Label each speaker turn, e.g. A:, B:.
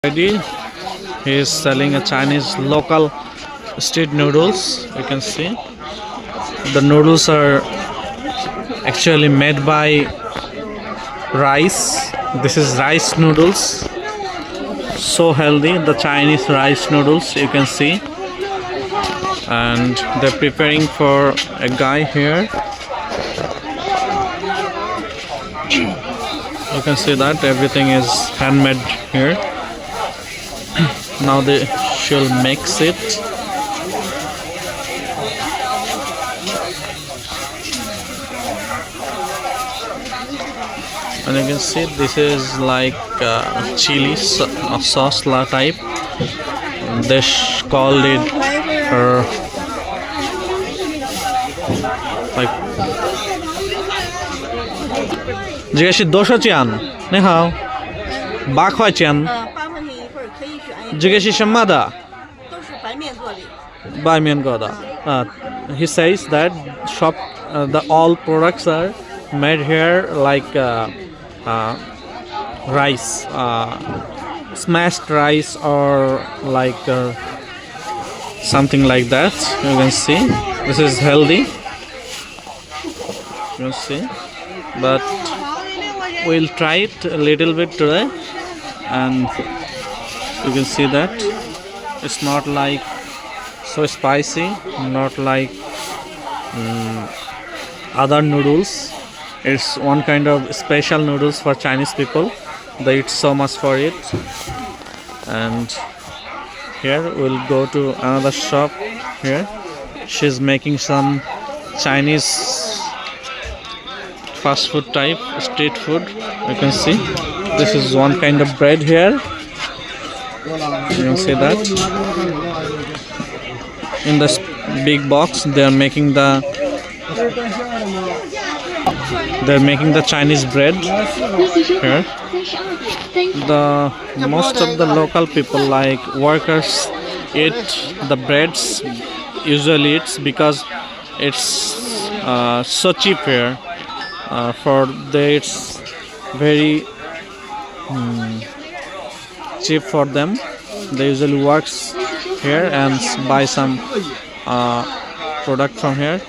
A: He is selling a Chinese local street noodles. You can see the noodles are actually made by rice. This is rice noodles, so healthy, the Chinese rice noodles, you can see. And they're preparing for a guy here. You can see that everything is handmade here. Now they shall mix it. And you can see this is like chili sauce type. They called it like 这个是多少钱？你好，8块钱。
B: 8块钱一份可以选。
A: 这个是什么的？
B: 都是白面做的。
A: 白面做的。He says that shop the all products are made here like rice, smashed rice or like something like that. You can see this is healthy. You can see, but we'll try it a little bit today, and you can see that it's not like so spicy, not like other noodles. It's one kind of special noodles for Chinese people. They eat so much for it. And here we'll go to another shop here. She's making some Chinese fast food type street food. You can see this is one kind of bread here. You can see that in this big box they are making the Chinese bread here. The most of the local people, like workers, eat the breads usually. It's because it's so cheap here. It's very cheap for them. They usually works here and buy some product from here.